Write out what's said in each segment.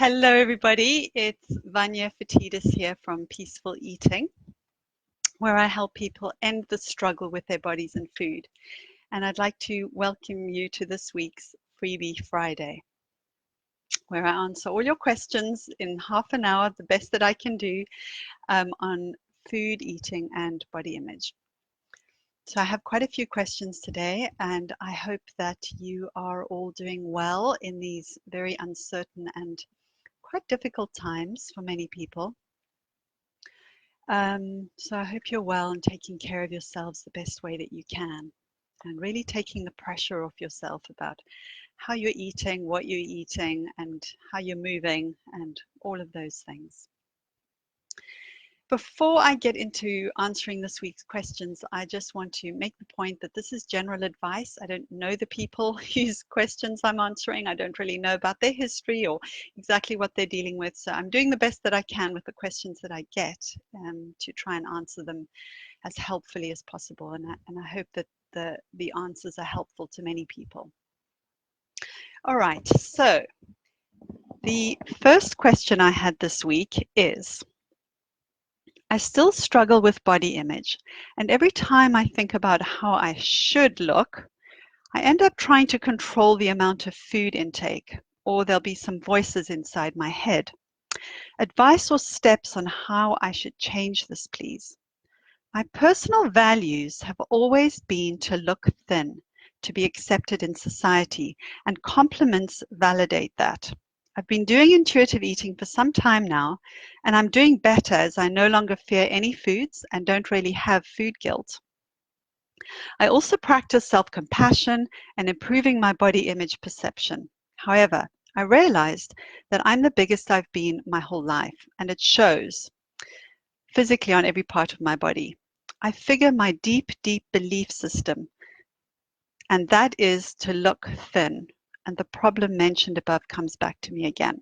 Hello, everybody. It's Vanya Fatidis here from Peaceful Eating, where I help people end the struggle with their bodies and food. And I'd like to welcome you to this week's Freebie Friday, where I answer all your questions in half an hour, the best that I can do, on food, eating, and body image. So I have quite a few questions today, and I hope that you are all doing well in these very uncertain and quite difficult times for many people. So I hope you're well and taking care of yourselves the best way that you can, and really taking the pressure off yourself about how you're eating, what you're eating, and how you're moving, and all of those things. Before I get into answering this week's questions, I just want to make the point that this is general advice. I don't know the people whose questions I'm answering. I don't really know about their history or exactly what they're dealing with. So I'm doing the best that I can with the questions that I get to try and answer them as helpfully as possible. And I hope that the answers are helpful to many people. All right, so the first question I had this week is, I still struggle with body image, and every time I think about how I should look, I end up trying to control the amount of food intake, or there'll be some voices inside my head. Advice or steps on how I should change this, please. My personal values have always been to look thin, to be accepted in society, and compliments validate that. I've been doing intuitive eating for some time now, and I'm doing better as I no longer fear any foods and don't really have food guilt. I also practice self-compassion and improving my body image perception. However, I realized that I'm the biggest I've been my whole life, and it shows physically on every part of my body. I figure my deep, deep belief system, and that is to look thin. And the problem mentioned above comes back to me again.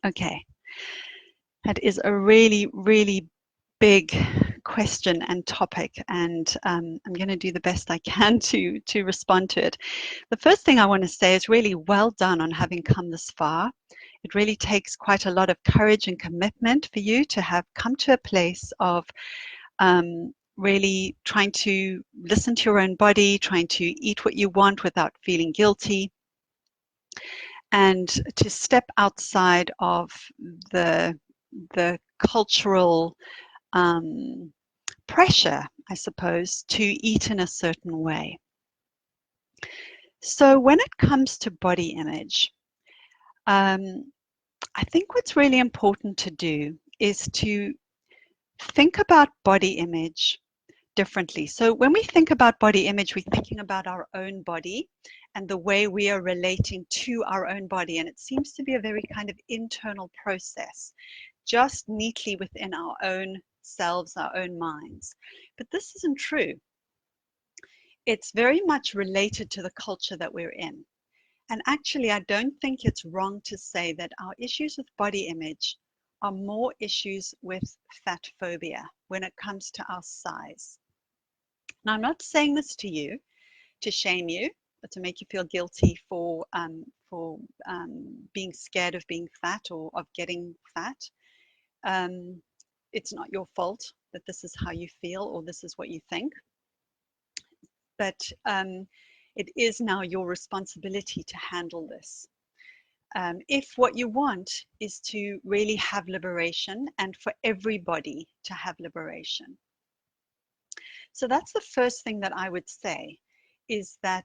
Okay, that is a really, really big question and topic, and I'm going to do the best I can to respond to it. The first thing I want to say is really well done on having come this far. It really takes quite a lot of courage and commitment for you to have come to a place of really trying to listen to your own body, trying to eat what you want without feeling guilty, and to step outside of the cultural pressure, I suppose, to eat in a certain way. So when it comes to body image, I think what's really important to do is to think about body image differently. So when we think about body image, we're thinking about our own body and the way we are relating to our own body. And it seems to be a very kind of internal process, just neatly within our own selves, our own minds. But this isn't true. It's very much related to the culture that we're in. And actually, I don't think it's wrong to say that our issues with body image are more issues with fat phobia when it comes to our size. Now, I'm not saying this to you to shame you or to make you feel guilty for being scared of being fat or of getting fat. It's not your fault that this is how you feel or this is what you think. But it is now your responsibility to handle this. If what you want is to really have liberation and for everybody to have liberation. So that's the first thing that I would say, is that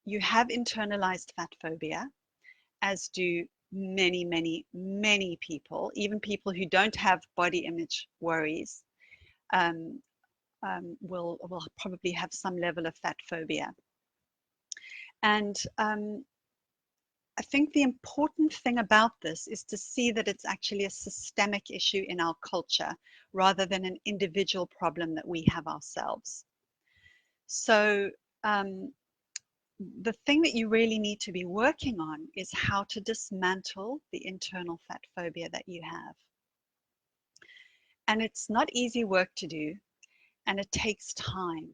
you have internalized fat phobia, as do many, many, many people, even people who don't have body image worries, will probably have some level of fat phobia. And I think the important thing about this is to see that it's actually a systemic issue in our culture rather than an individual problem that we have ourselves. So the thing that you really need to be working on is how to dismantle the internal fat phobia that you have. And it's not easy work to do, and it takes time,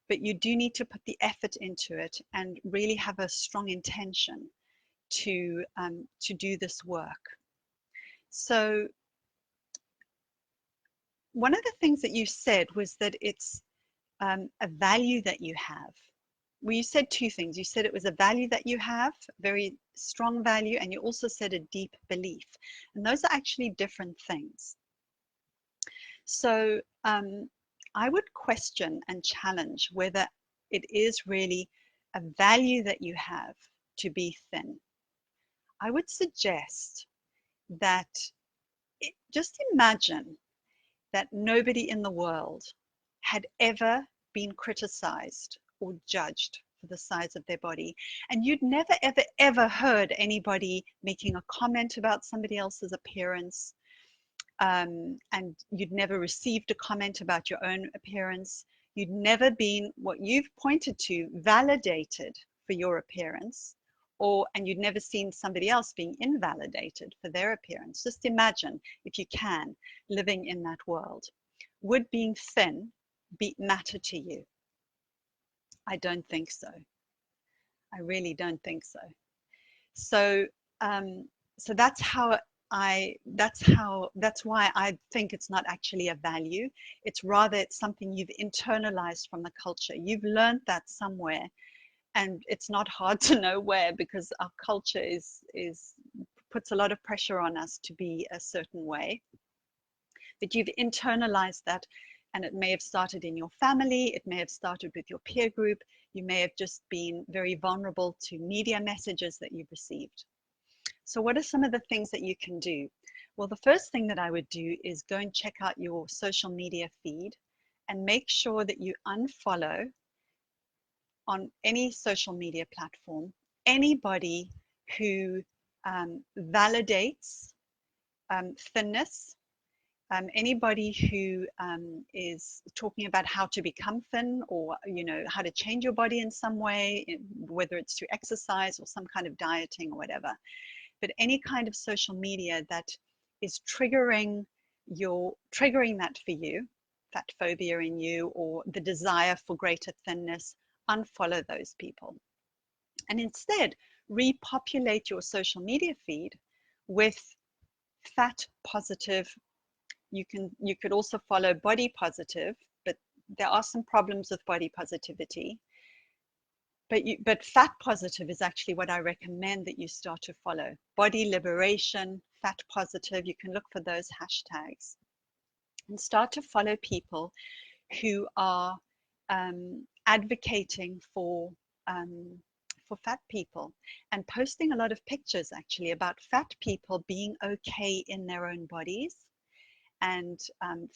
but you do need to put the effort into it and really have a strong intention to do this work. So one of the things that you said was that it's a value that you have. Well, you said two things. You said it was a value that you have, very strong value, and you also said a deep belief. And those are actually different things. So I would question and challenge whether it is really a value that you have to be thin. I would suggest that just imagine that nobody in the world had ever been criticized or judged for the size of their body. And you'd never, ever, ever heard anybody making a comment about somebody else's appearance. And you'd never received a comment about your own appearance. You'd never been, what you've pointed to, validated for your appearance, and you'd never seen somebody else being invalidated for their appearance. Just imagine, if you can, living in that world. Would being thin matter to you? I don't think so. I really don't think so. So, so that's why I think it's not actually a value. It's rather it's something you've internalized from the culture. You've learned that somewhere, and it's not hard to know where, because our culture puts a lot of pressure on us to be a certain way. But you've internalized that, and it may have started in your family, it may have started with your peer group, you may have just been very vulnerable to media messages that you've received. So what are some of the things that you can do? Well, the first thing that I would do is go and check out your social media feed and make sure that you unfollow on any social media platform anybody who validates thinness, anybody who is talking about how to become thin, or how to change your body in some way, whether it's through exercise or some kind of dieting or whatever. But any kind of social media that is triggering that for you, fat phobia in you, or the desire for greater thinness, unfollow those people. And instead, repopulate your social media feed with fat positive. You could also follow body positive, but there are some problems with body positivity. But fat positive is actually what I recommend that you start to follow. Body liberation, fat positive, you can look for those hashtags and start to follow people who are advocating for fat people, and posting a lot of pictures actually about fat people being okay in their own bodies, and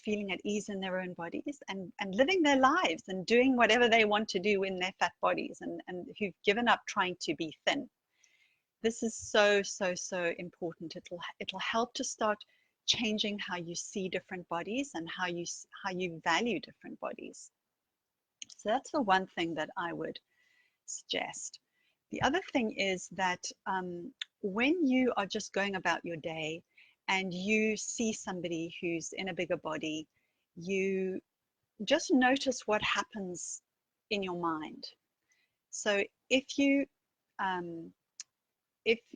feeling at ease in their own bodies, and living their lives and doing whatever they want to do in their fat bodies, and who've given up trying to be thin. This is so important. It'll help to start changing how you see different bodies and how you value different bodies. So that's the one thing that I would suggest. The other thing is that when you are just going about your day and you see somebody who's in a bigger body, you just notice what happens in your mind. So if you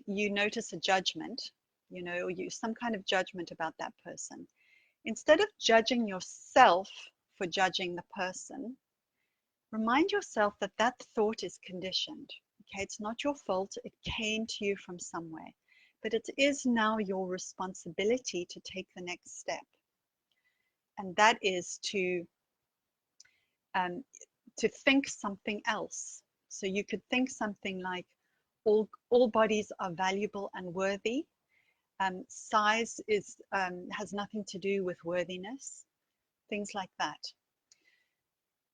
notice a judgment, or some kind of judgment about that person, instead of judging yourself for judging the person, remind yourself that that thought is conditioned. Okay, it's not your fault. It came to you from somewhere, but it is now your responsibility to take the next step, and that is to think something else. So you could think something like, all bodies are valuable and worthy. Size has nothing to do with worthiness. Things like that.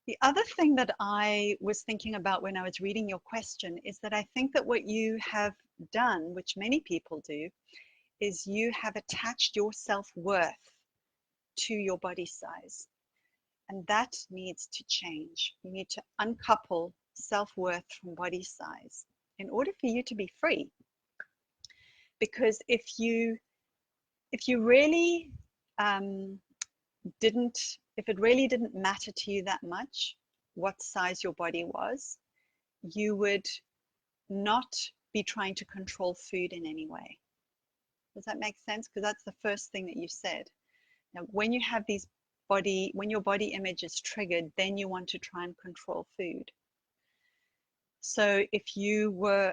The other thing that I was thinking about when I was reading your question is that I think that what you have done, which many people do, is you have attached your self-worth to your body size. And that needs to change. You need to uncouple self-worth from body size in order for you to be free. Because if it really didn't matter to you that much what size your body was, you would not be trying to control food in any way. Does that make sense? Because that's the first thing that you said. Now, when you have these when your body image is triggered, then you want to try and control food. So if you were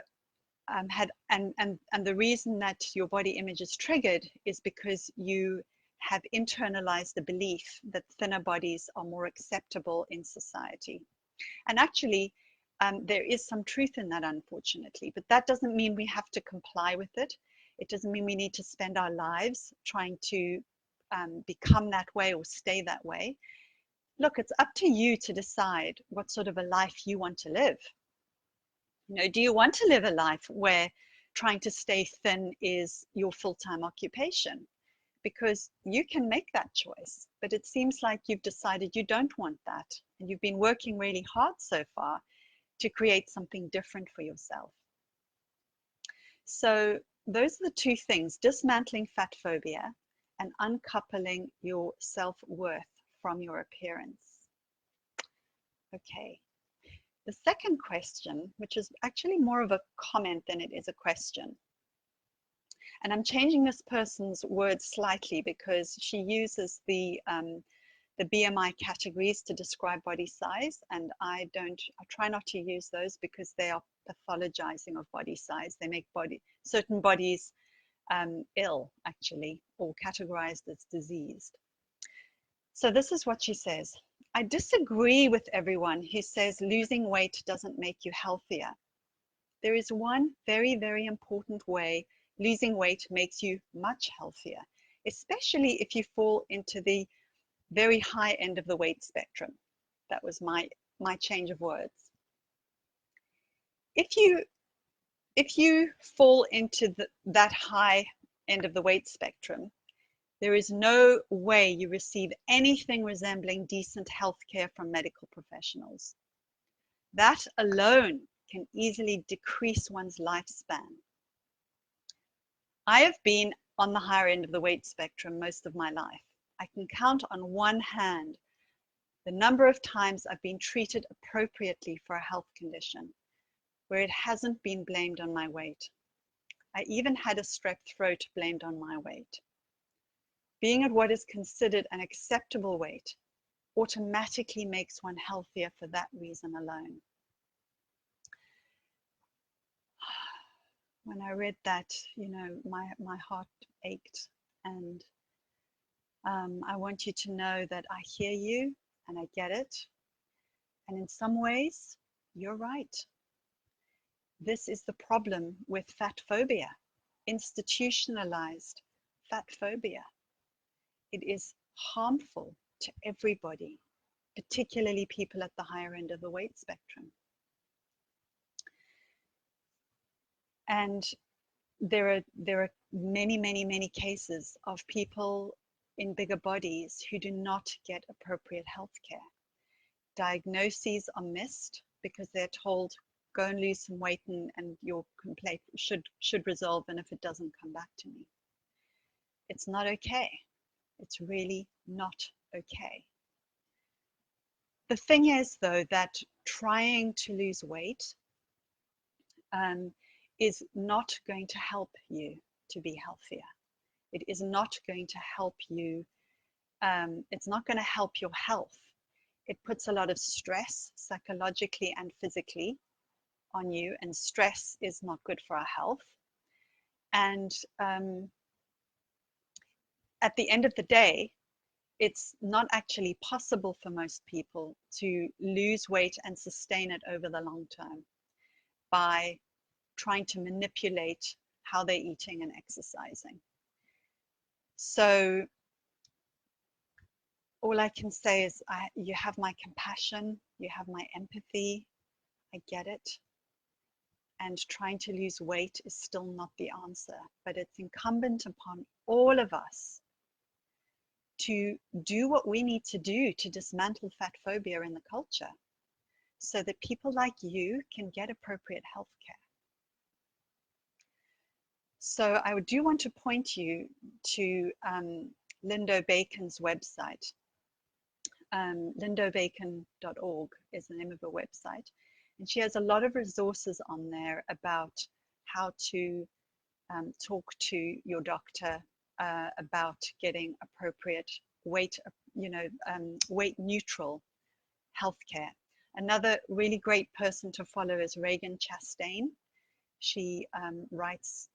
and the reason that your body image is triggered is because you have internalized the belief that thinner bodies are more acceptable in society. And actually, there is some truth in that, unfortunately, but that doesn't mean we have to comply with it. It doesn't mean we need to spend our lives trying to become that way or stay that way. Look, it's up to you to decide what sort of a life you want to live. You know, do you want to live a life where trying to stay thin is your full-time occupation? Because you can make that choice, but it seems like you've decided you don't want that, and you've been working really hard so far to create something different for yourself. So those are the two things: dismantling fat phobia and uncoupling your self-worth from your appearance. Okay. The second question, which is actually more of a comment than it is a question, and I'm changing this person's words slightly because she uses the BMI categories to describe body size, and I try not to use those because they are pathologizing of body size. They make certain bodies ill, actually, or categorized as diseased. So this is what she says: I disagree with everyone who says losing weight doesn't make you healthier. There is one very, very important way losing weight makes you much healthier, especially if you fall into the very high end of the weight spectrum. That was my change of words. If you fall into that high end of the weight spectrum, there is no way you receive anything resembling decent health care from medical professionals. That alone can easily decrease one's lifespan. I have been on the higher end of the weight spectrum most of my life. I can count on one hand the number of times I've been treated appropriately for a health condition where it hasn't been blamed on my weight. I even had a strep throat blamed on my weight. Being at what is considered an acceptable weight automatically makes one healthier for that reason alone. When I read that, you know, my heart ached, and I want you to know that I hear you and I get it. And in some ways, you're right. This is the problem with fat phobia, institutionalized fat phobia. It is harmful to everybody, particularly people at the higher end of the weight spectrum. And there are many, many, many cases of people in bigger bodies who do not get appropriate health care. Diagnoses are missed because they're told, go and lose some weight and your complaint should resolve, and if it doesn't, come back to me. It's not okay. It's really not okay. The thing is, though, that trying to lose weight is not going to help you to be healthier. It is not going to help you. It's not going to help your health. It puts a lot of stress psychologically and physically on you, and stress is not good for our health. And at the end of the day, it's not actually possible for most people to lose weight and sustain it over the long term by trying to manipulate how they're eating and exercising. So all I can say is you have my compassion, you have my empathy, I get it. And trying to lose weight is still not the answer, but it's incumbent upon all of us to do what we need to do to dismantle fat phobia in the culture so that people like you can get appropriate health care. So I do want to point you to Lindo Bacon's website. lindobacon.org is the name of her website. And she has a lot of resources on there about how to talk to your doctor about getting appropriate weight, weight neutral healthcare. Another really great person to follow is Regan Chastain. She writes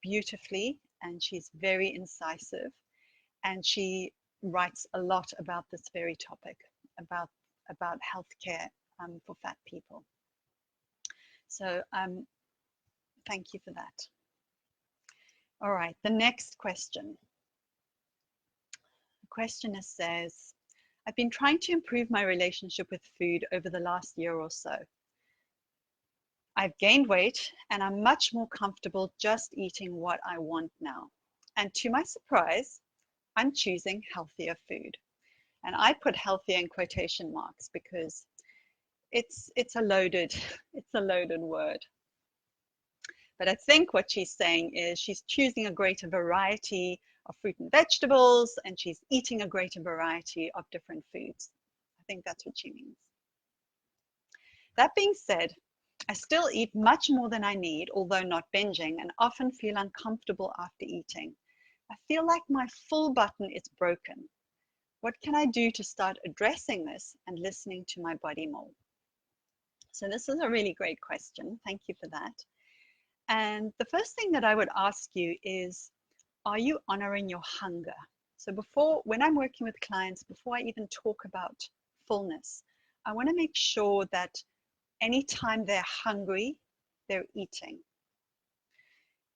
beautifully and she's very incisive, and she writes a lot about this very topic, about healthcare for fat people. So thank you for that. All right, the next question. The questioner says, I've been trying to improve my relationship with food over the last year or so. I've gained weight and I'm much more comfortable just eating what I want now. And to my surprise, I'm choosing healthier food. And I put healthier in quotation marks because it's a loaded word. But I think what she's saying is she's choosing a greater variety of fruit and vegetables, and she's eating a greater variety of different foods. I think that's what she means. That being said, I still eat much more than I need, although not binging, and often feel uncomfortable after eating. I feel like my full button is broken. What can I do to start addressing this and listening to my body more? So this is a really great question. Thank you for that. And the first thing that I would ask you is, are you honoring your hunger? So when I'm working with clients, before I even talk about fullness, I want to make sure that anytime they're hungry, they're eating.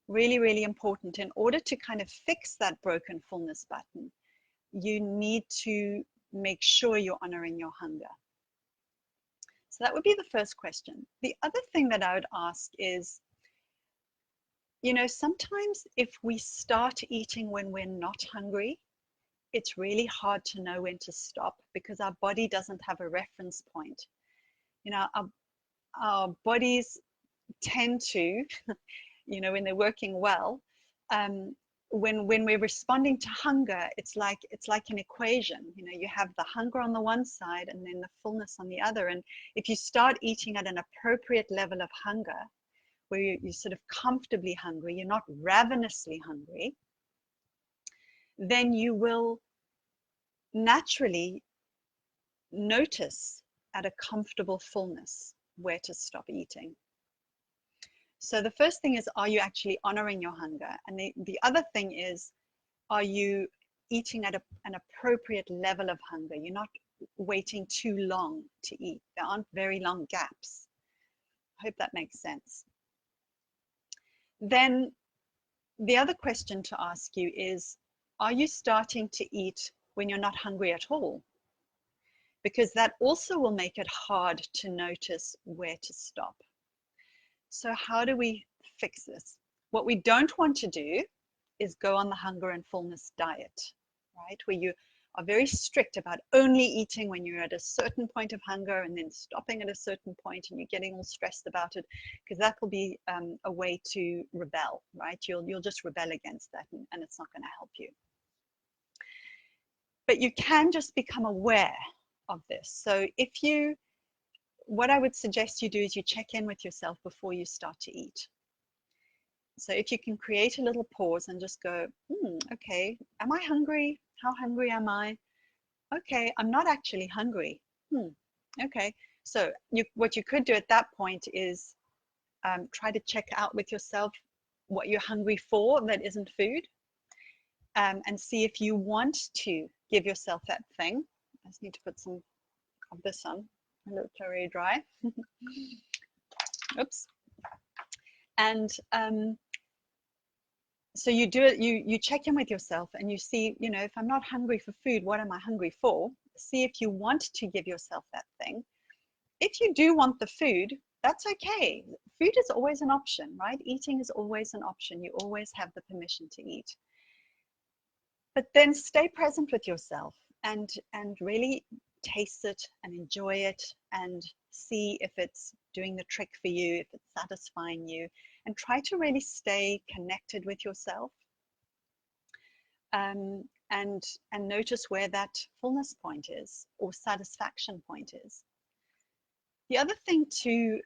Really, really important. In order to kind of fix that broken fullness button, you need to make sure you're honoring your hunger. So that would be the first question. The other thing that I would ask is, sometimes if we start eating when we're not hungry, it's really hard to know when to stop because our body doesn't have a reference point. Our bodies tend to, when they're working well, when we're responding to hunger, it's like an equation. You have the hunger on the one side and then the fullness on the other. And if you start eating at an appropriate level of hunger, where you're sort of comfortably hungry, you're not ravenously hungry, then you will naturally notice at a comfortable fullness where to stop eating. So the first thing is, are you actually honoring your hunger? And the other thing is, are you eating at an appropriate level of hunger? You're not waiting too long to eat. There aren't very long gaps. I hope that makes sense. Then the other question to ask you is, are you starting to eat when you're not hungry at all? Because that also will make it hard to notice where to stop. So how do we fix this? What we don't want to do is go on the hunger and fullness diet, right? Where you are very strict about only eating when you're at a certain point of hunger and then stopping at a certain point, and you're getting all stressed about it, because that will be a way to rebel, right? You'll just rebel against that, and it's not going to help you. But you can just become aware of this. So what I would suggest you do is you check in with yourself before you start to eat. So if you can create a little pause and just go, okay, am I hungry? How hungry am I? Okay, I'm not actually hungry. Okay, so what you could do at that point is try to check out with yourself what you're hungry for that isn't food, and see if you want to give yourself that thing. I just need to put some of this on. My lips are very dry. Oops. And so you do it, you check in with yourself and you see, if I'm not hungry for food, what am I hungry for? See if you want to give yourself that thing. If you do want the food, that's okay. Food is always an option, right? Eating is always an option. You always have the permission to eat. But then stay present with yourself and really taste it and enjoy it and see if it's doing the trick for you, if it's satisfying you, and try to really stay connected with yourself, and notice where that fullness point is or satisfaction point is. The other thing to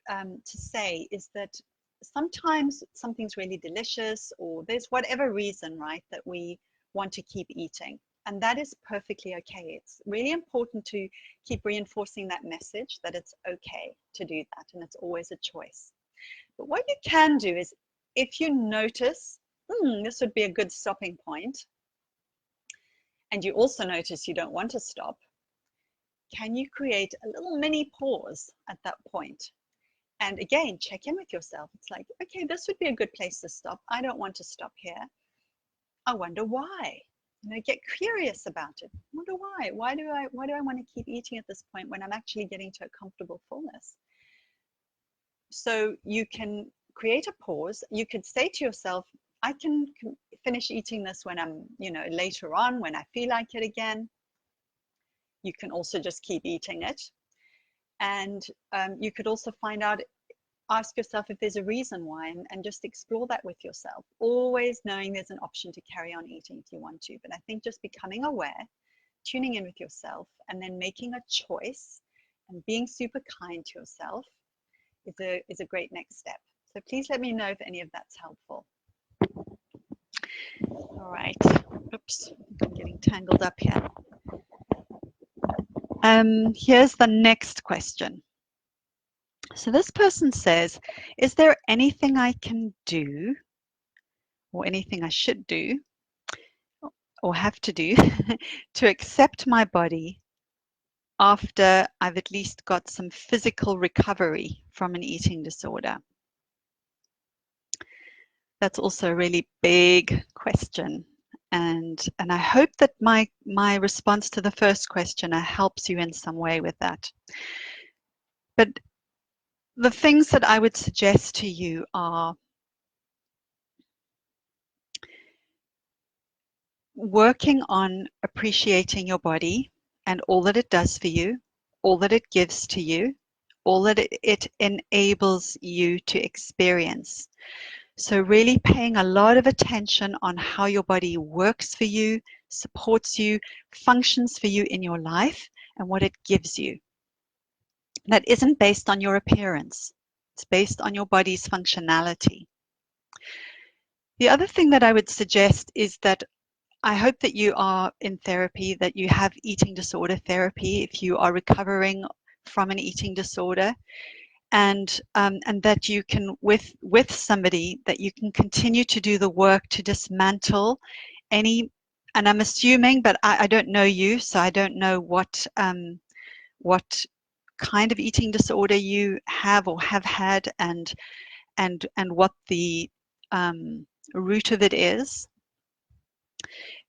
say is that sometimes something's really delicious, or there's whatever reason, right, that we want to keep eating. And that is perfectly okay. It's really important to keep reinforcing that message that it's okay to do that, and it's always a choice. But what you can do is, if you notice, this would be a good stopping point, and you also notice you don't want to stop, can you create a little mini pause at that point? And again, check in with yourself. It's like, okay, this would be a good place to stop. I don't want to stop here. I wonder why. Get curious about it. Wonder why. Why do I want to keep eating at this point when I'm actually getting to a comfortable fullness? So you can create a pause. You could say to yourself, I can finish eating this when I'm, later on, when I feel like it again. You can also just keep eating it. And you could also ask yourself if there's a reason why, and just explore that with yourself, always knowing there's an option to carry on eating if you want to. But I think just becoming aware, tuning in with yourself, and then making a choice and being super kind to yourself is a great next step. So please let me know if any of that's helpful. All right. Oops, I'm getting tangled up here. Here's the next question. So this person says, is there anything I can do, or anything I should do, or have to do, to accept my body after I've at least got some physical recovery from an eating disorder? That's also a really big question. And I hope that my response to the first question helps you in some way with that. But the things that I would suggest to you are working on appreciating your body and all that it does for you, all that it gives to you, all that it enables you to experience. So really paying a lot of attention on how your body works for you, supports you, functions for you in your life, and what it gives you. That isn't based on your appearance. It's based on your body's functionality. The other thing that I would suggest is that I hope that you are in therapy, that you have eating disorder therapy if you are recovering from an eating disorder, and that you can, with somebody, that you can continue to do the work to dismantle any, and I'm assuming, but I don't know you, so I don't know what kind of eating disorder you have or have had, and what the root of it is.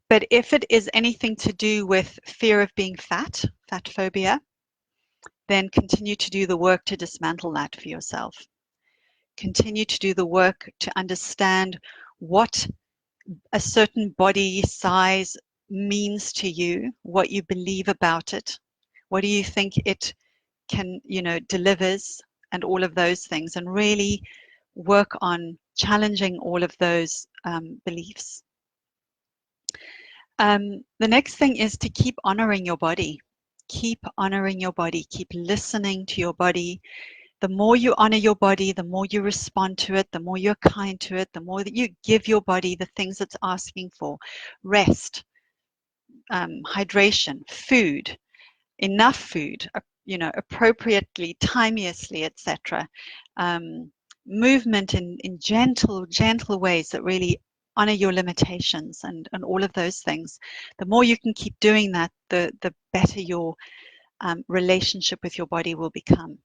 But if it is anything to do with fear of being fat phobia, then continue to do the work to dismantle that for yourself. Continue to do the work to understand what a certain body size means to you, what you believe about it, what do you think it can, delivers, and all of those things, and really work on challenging all of those beliefs. The next thing is to keep honoring your body. Keep honoring your body. Keep listening to your body. The more you honor your body, the more you respond to it, the more you're kind to it, the more that you give your body the things it's asking for. Rest, hydration, food, enough food, appropriately, timeously, etc. Movement in gentle ways that really honor your limitations, and all of those things. The more you can keep doing that, the better your relationship with your body will become.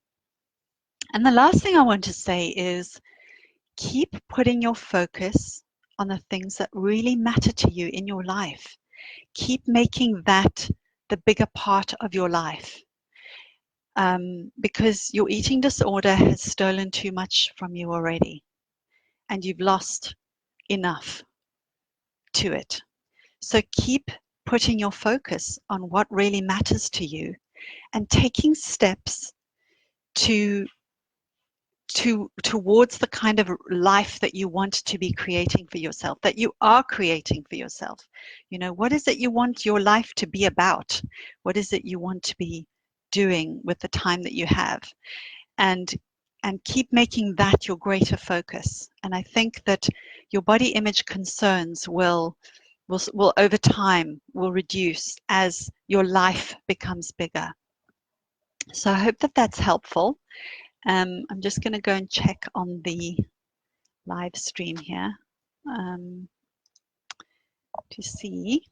And the last thing I want to say is keep putting your focus on the things that really matter to you in your life. Keep making that the bigger part of your life. Because your eating disorder has stolen too much from you already, and you've lost enough to it. So keep putting your focus on what really matters to you, and taking steps towards the kind of life that you want to be creating for yourself, that you are creating for yourself. What is it you want your life to be about? What is it you want to be doing with the time that you have? And keep making that your greater focus. And I think that your body image concerns will over time will reduce as your life becomes bigger. So I hope that that's helpful. I'm just going to go and check on the live stream here to see.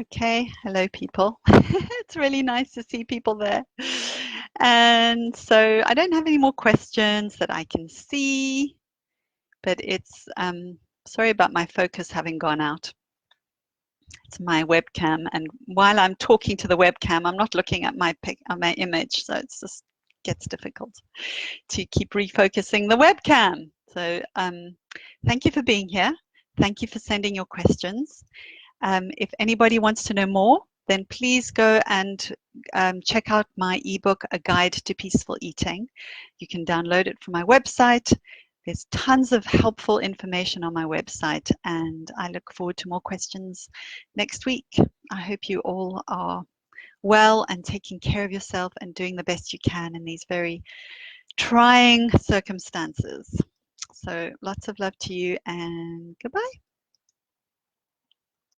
Okay, hello people. It's really nice to see people there. And so I don't have any more questions that I can see, but it's sorry about my focus having gone out. It's my webcam, and while I'm talking to the webcam, I'm not looking at my image, so it's just gets difficult to keep refocusing the webcam. So thank you for being here. Thank you for sending your questions. If anybody wants to know more, then please go and check out my ebook, A Guide to Peaceful Eating. You can download it from my website. There's tons of helpful information on my website, and I look forward to more questions next week. I hope you all are well and taking care of yourself and doing the best you can in these very trying circumstances. So lots of love to you, and goodbye.